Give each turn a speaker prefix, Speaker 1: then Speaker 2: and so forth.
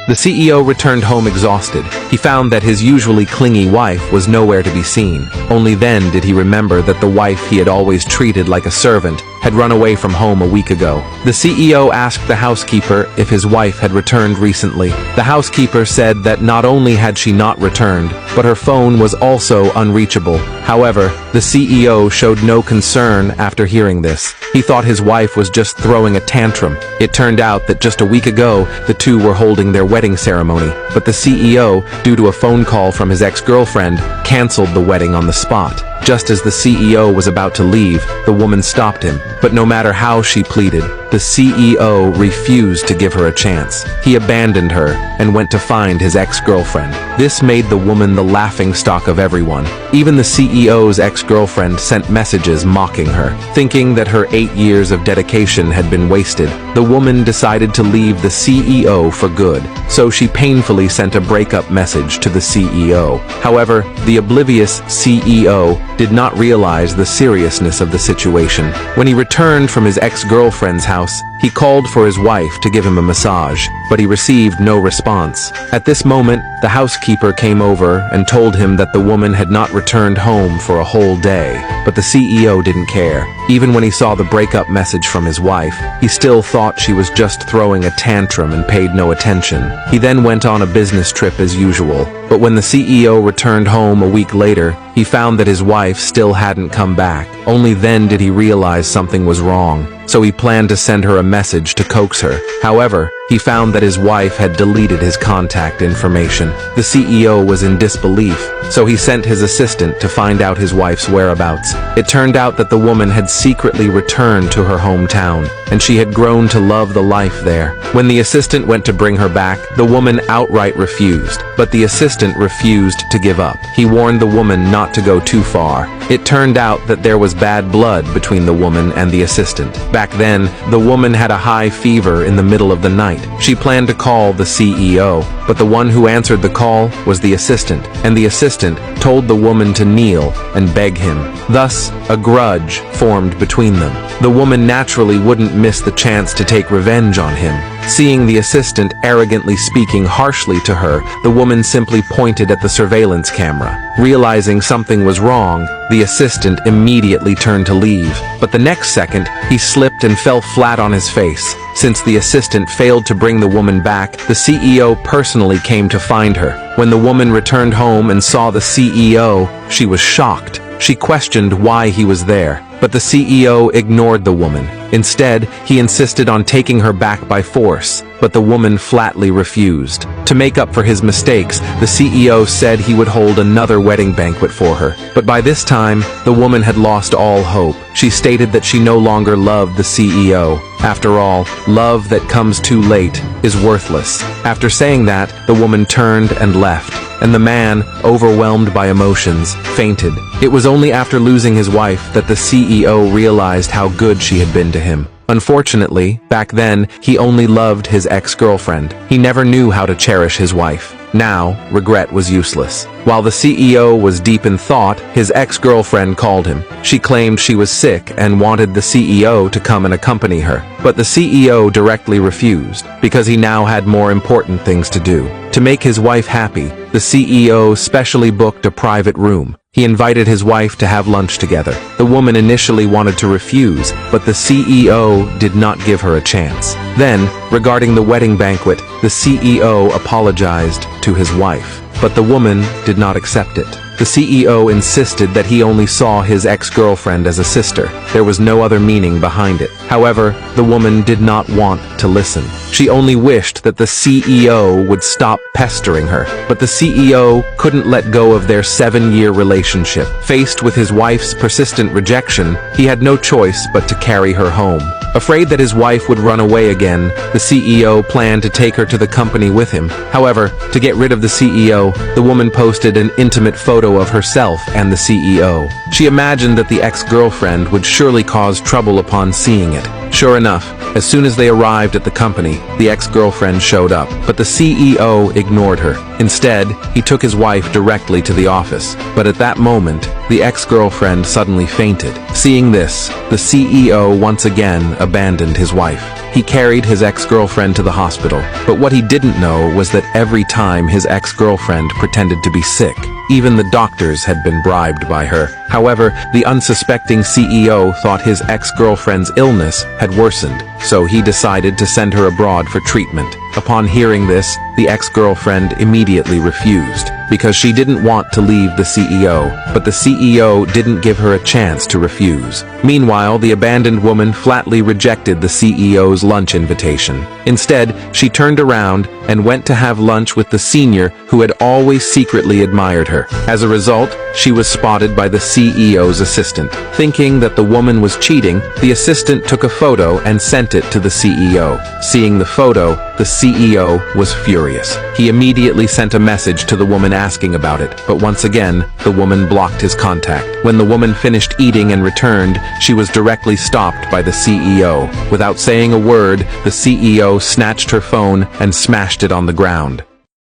Speaker 1: The CEO returned home exhausted. He found that his usually clingy wife was nowhere to be seen. Only then did he remember that the wife he had always treated like a servant had run away from home a week ago. The CEO asked the housekeeper if his wife had returned recently. The housekeeper said that not only had she not returned, but her phone was also unreachable. However, the CEO showed no concern after hearing this. He thought his wife was just throwing a tantrum. It turned out that just a week ago, the two were holding their wedding ceremony, but the CEO, due to a phone call from his ex-girlfriend, canceled the wedding on the spot. Just as the CEO was about to leave, the woman stopped him. But no matter how she pleaded, the CEO refused to give her a chance. He abandoned her and went to find his ex-girlfriend. This made the woman the laughingstock of everyone. Even the CEO's ex-girlfriend sent messages mocking her. Thinking that her 8 years of dedication had been wasted, the woman decided to leave the CEO for good. So she painfully sent a breakup message to the CEO. However, the oblivious CEO did not realize the seriousness of the situation. When he returned from his ex-girlfriend's house, he called for his wife to give him a massage, but he received no response. At this moment, the housekeeper came over and told him that the woman had not returned home for a whole day, but the CEO didn't care. Even when he saw the breakup message from his wife, he still thought she was just throwing a tantrum and paid no attention. He then went on a business trip as usual, but when the CEO returned home a week later, he found that his wife still hadn't come back. Only then did he realize something was wrong, so he planned to send her a message to coax her. However, he found that his wife had deleted his contact information. The CEO was in disbelief, so he sent his assistant to find out his wife's whereabouts. It turned out that the woman had secretly returned to her hometown, and she had grown to love the life there. When the assistant went to bring her back, the woman outright refused, but the assistant refused to give up. He warned the woman not to go too far. It turned out that there was bad blood between the woman and the assistant. Back then, the woman had a high fever in the middle of the night. She planned to call the CEO, but the one who answered the call was the assistant, and the assistant told the woman to kneel and beg him. Thus, a grudge formed between them. The woman naturally wouldn't miss the chance to take revenge on him. Seeing the assistant arrogantly speaking harshly to her, the woman simply pointed at the surveillance camera. Realizing something was wrong, the assistant immediately turned to leave, but the next second, he slipped and fell flat on his face. Since the assistant failed to bring the woman back, the CEO personally came to find her. When the woman returned home and saw the CEO, she was shocked. She questioned why he was there, but the CEO ignored the woman. Instead, he insisted on taking her back by force, but the woman flatly refused. To make up for his mistakes, the CEO said he would hold another wedding banquet for her. But by this time, the woman had lost all hope. She stated that she no longer loved the CEO. After all, love that comes too late is worthless. After saying that, the woman turned and left, and the man, overwhelmed by emotions, fainted. It was only after losing his wife that the CEO realized how good she had been to him. Unfortunately, back then, he only loved his ex-girlfriend. He never knew how to cherish his wife. Now, regret was useless. While the CEO was deep in thought, his ex-girlfriend called him. She claimed she was sick and wanted the CEO to come and accompany her. But the CEO directly refused, because he now had more important things to do. To make his wife happy, the CEO specially booked a private room. He invited his wife to have lunch together. The woman initially wanted to refuse, but the CEO did not give her a chance. Then, regarding the wedding banquet, the CEO apologized to his wife, but the woman did not accept it. The CEO insisted that he only saw his ex-girlfriend as a sister. There was no other meaning behind it. However, the woman did not want to listen. She only wished that the CEO would stop pestering her. But the CEO couldn't let go of their 7-year relationship. Faced with his wife's persistent rejection, he had no choice but to carry her home. Afraid that his wife would run away again, the CEO planned to take her to the company with him. However, to get rid of the CEO, the woman posted an intimate photo of herself and the CEO. She imagined that the ex-girlfriend would surely cause trouble upon seeing it. Sure enough, as soon as they arrived at the company, the ex-girlfriend showed up, but the CEO ignored her. Instead, he took his wife directly to the office. But at that moment, the ex-girlfriend suddenly fainted. Seeing this, the CEO once again abandoned his wife. He carried his ex-girlfriend to the hospital, but what he didn't know was that every time his ex-girlfriend pretended to be sick, even the doctors had been bribed by her. However, the unsuspecting CEO thought his ex-girlfriend's illness had worsened, so he decided to send her abroad for treatment. Upon hearing this, the ex-girlfriend immediately refused, because she didn't want to leave the CEO, but the CEO didn't give her a chance to refuse. Meanwhile, the abandoned woman flatly rejected the CEO's lunch invitation. Instead, she turned around and went to have lunch with the senior who had always secretly admired her. As a result, she was spotted by the CEO's assistant. Thinking that the woman was cheating, the assistant took a photo and sent it to the CEO. Seeing the photo, the CEO was furious. He immediately sent a message to the woman asking about it, but once again, the woman blocked his contact. When the woman finished eating and returned, she was directly stopped by the CEO. Without saying a word, the CEO snatched her phone and smashed it on the ground.